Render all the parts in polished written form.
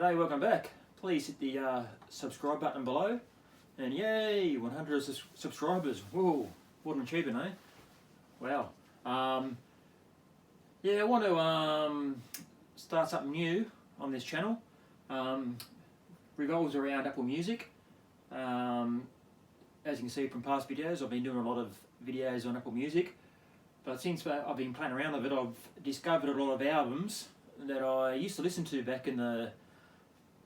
G'day, welcome back. Please hit the subscribe button below. And yay, 100 subscribers. Whoa, what an achievement, eh? Wow. Yeah, I want to start something new on this channel. Revolves around Apple Music. As you can see from past videos, I've been doing a lot of videos on Apple Music. But since I've been playing around with it, I've discovered a lot of albums that I used to listen to back in the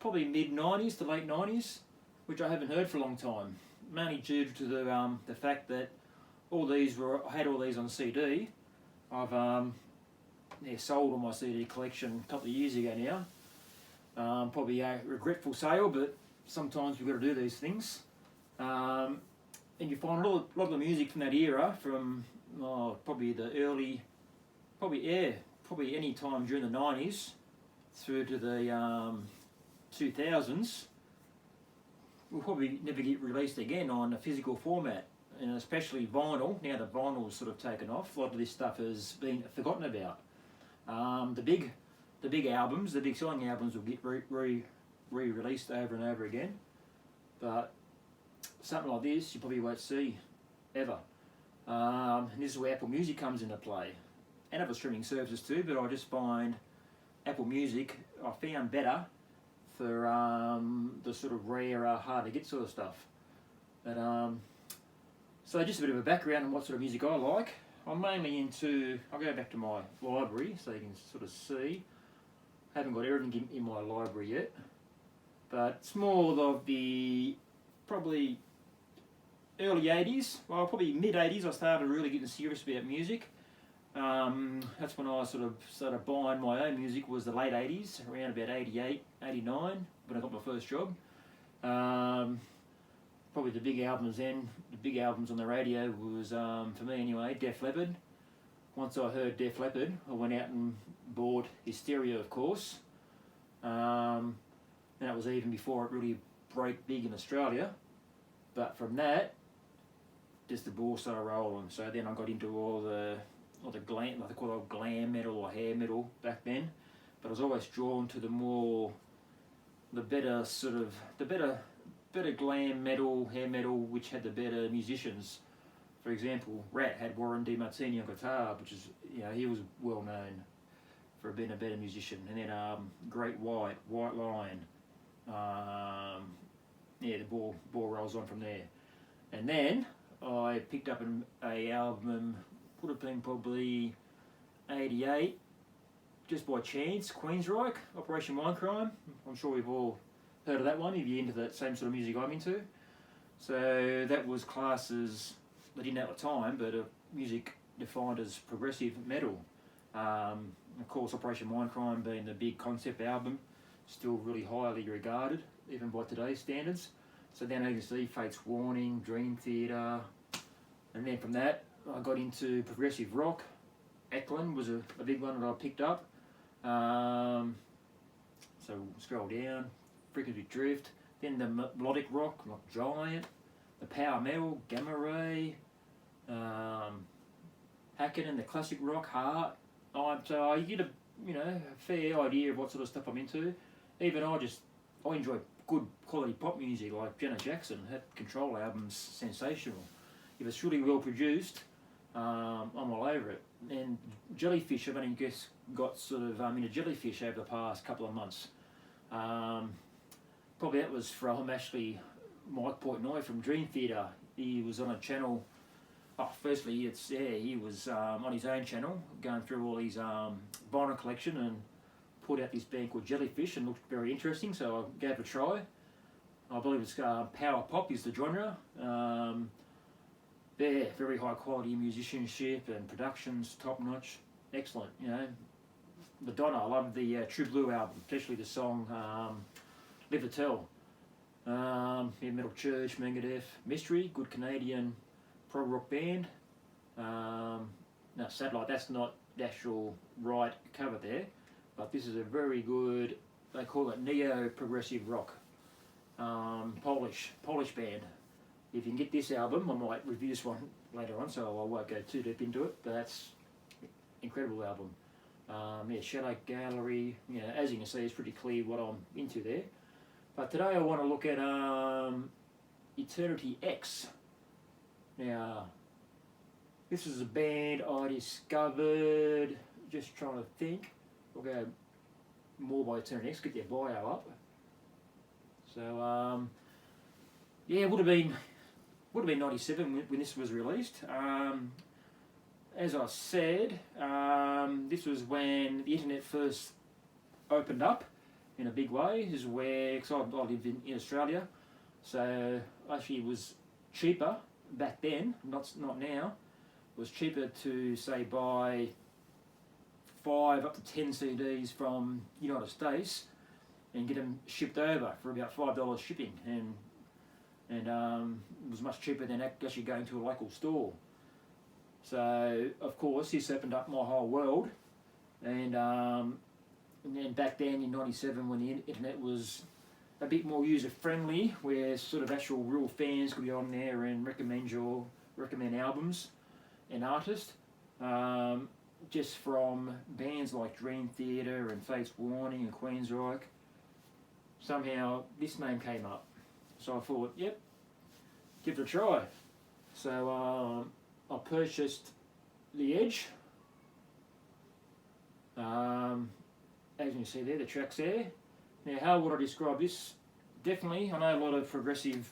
probably mid-90s to late 90s, which I haven't heard for a long time. Mainly due to the fact that I had all these on CD. I've sold all my CD collection a couple of years ago now. Probably a regretful sale, but sometimes we've got to do these things. And you find a lot of the music from that era, from probably any time during the 90s through to the 2000s, will probably never get released again on a physical format, and especially vinyl. Now that vinyl's sort of taken off, a lot of this stuff has been forgotten about. The big albums, the big selling albums will get re-released over and over again, but something like this you probably won't see ever. And this is where Apple Music comes into play, and other streaming services too, but I just find Apple Music I found better for the sort of rare, hard to get sort of stuff. But so just a bit of a background on what sort of music I like. I'm mainly into, I'll go back to my library so you can sort of see. I haven't got everything in my library yet, but it's more of the probably early 80s, well probably mid 80s I started really getting serious about music. That's when I sort of started buying my own music, was the late 80s, around about 88, 89, when I got my first job. Probably the big albums then, the big albums on the radio was, for me anyway, Def Leppard. Once I heard Def Leppard, I went out and bought Hysteria, of course. And that was even before it really broke big in Australia. But from that, just the ball started rolling. So then I got into all the glam, I think called it glam metal or hair metal back then. But I was always drawn to the better glam metal, hair metal, which had the better musicians. For example, Rat had Warren DeMartini on guitar, which is, he was well known for being a better musician. And then Great White, White Lion. The ball rolls on from there. And then I picked up a album, would have been probably 88, just by chance, Queensryche, Operation Mindcrime. I'm sure we've all heard of that one if you're into that same sort of music I'm into. So that was classed as, I didn't know at the time, but music defined as progressive metal. Of course, Operation Mindcrime being the big concept album, still really highly regarded, even by today's standards. So then you can see Fate's Warning, Dream Theater, and then from that I got into progressive rock. Eklund was a big one that I picked up. So scroll down, Frequency Drift, then the melodic rock, like Giant, the power metal, Gamma Ray, Hackett, and the classic rock, Heart. So you get a fair idea of what sort of stuff I'm into. Even I enjoy good quality pop music like Janet Jackson. Her Control album's sensational. If it's really well produced, I'm all over it. And Jellyfish, I've only just got sort of into Jellyfish over the past couple of months. Probably that was from actually Mike Portnoy from Dream Theater. He was on a channel. Firstly, he was on his own channel going through all his vinyl collection and put out this band called Jellyfish, and looked very interesting, so I gave it a try. I believe it's power pop is the genre. Very high quality musicianship and production's top notch, excellent. Madonna, I love the True Blue album, especially the song Live to Tell. Metal Church, Megadeth, Mystery, good Canadian prog rock band. No, Satellite, that's not the actual right cover there, but this is a very good, they call it neo-progressive rock, Polish band. If you can get this album, I might review this one later on, so I won't go too deep into it, but that's an incredible album. Yeah, Shadow Gallery. You know, as you can see, it's pretty clear what I'm into there. But today I want to look at Eternity X. Now, this is a band I discovered, just trying to think. We'll go more by Eternity X, get their bio up. So, yeah, it would have been 97 when this was released. As I said, this was when the internet first opened up in a big way. This is where, because I lived in Australia, so actually it was cheaper back then, not now. It was cheaper to, say, buy 5 up to 10 CDs from United States and get them shipped over for about $5 shipping, and it was much cheaper than actually going to a local store. So of course this opened up my whole world, and then back then in '97, when the internet was a bit more user friendly, where sort of actual real fans could be on there and recommend albums and artists, just from bands like Dream Theater and Fates Warning and Queensryche. Somehow this name came up, so I thought, yep, give it a try. So I purchased The Edge. As you can see there, the track's there. Now, how would I describe this? Definitely, I know a lot of progressive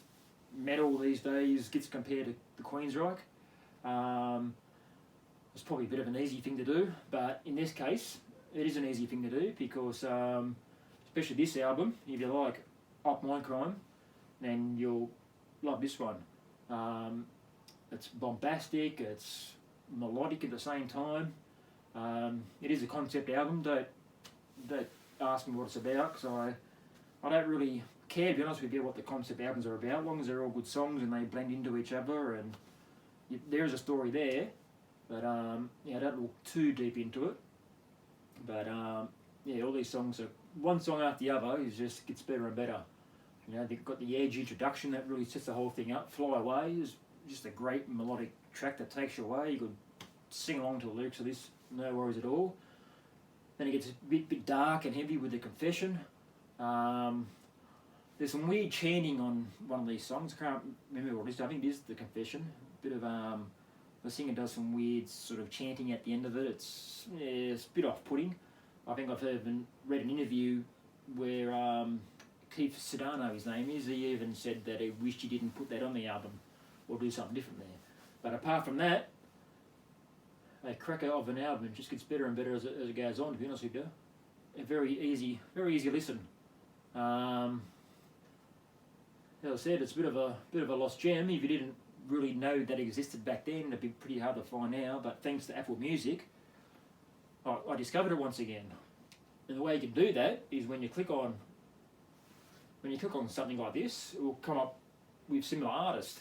metal these days gets compared to the Queensryche. It's probably a bit of an easy thing to do, but in this case, it is an easy thing to do because, especially this album, if you like Up Mindcrime, then you'll love this one. It's bombastic, it's melodic at the same time. It is a concept album. Don't ask me what it's about, because I don't really care, to be honest with you, what the concept albums are about, as long as they're all good songs and they blend into each other, and there is a story there. But yeah, I don't look too deep into it. But yeah, all these songs are one song after the other. It just gets better and better. You know, they've got the Edge introduction that really sets the whole thing up. Fly Away is just a great melodic track that takes you away. You could sing along to the lyrics of this, no worries at all. Then it gets a bit dark and heavy with the Confession. There's some weird chanting on one of these songs. I can't remember what it is. I think it is the Confession. A bit of the singer does some weird sort of chanting at the end of it. It's a bit off-putting. I think I've even read an interview where Keith Sedano, his name is, he even said that he wished he didn't put that on the album or do something different there. But apart from that, a cracker of an album. It just gets better and better as it goes on, to be honest with you. A very easy listen. As I said, it's a bit of a lost gem. If you didn't really know that it existed back then, it'd be pretty hard to find now. But thanks to Apple Music, I discovered it once again. And the way you can do that is when you click on something like this, it will come up with similar artists.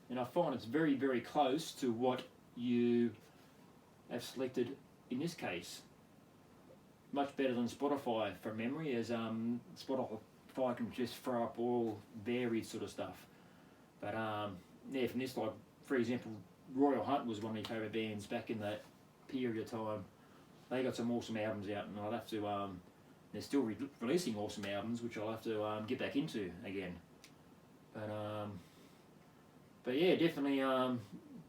And I find it's very, very close to what you have selected in this case. Much better than Spotify from memory, as Spotify can just throw up all varied sort of stuff. But yeah, from this, like for example, Royal Hunt was one of my favourite bands back in that period of time. They got some awesome albums out, and I'll have to. They're still releasing awesome albums, which I'll have to get back into again. But yeah, definitely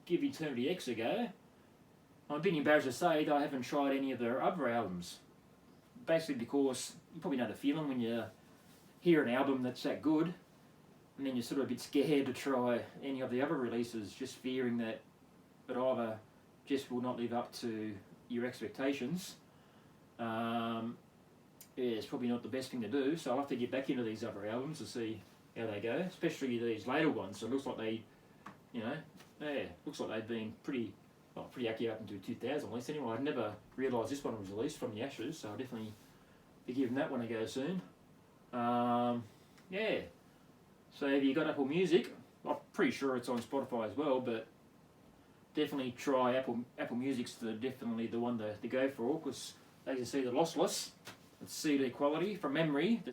give Eternity X a go. I'm a bit embarrassed to say that I haven't tried any of their other albums. Basically because you probably know the feeling when you hear an album that's that good, and then you're sort of a bit scared to try any of the other releases, just fearing that it either just will not live up to your expectations. Yeah, it's probably not the best thing to do, so I'll have to get back into these other albums to see how they go, especially these later ones. So it looks like they, looks like they've been pretty accurate up until 2000 at least. Anyway, I'd never realised this one was released from the Ashes, so I'll definitely be giving that one a go soon. Yeah, so if you got Apple Music, I'm pretty sure it's on Spotify as well, but definitely try Apple Music's definitely the one to go for, because as you see, the lossless, it's CD quality from memory.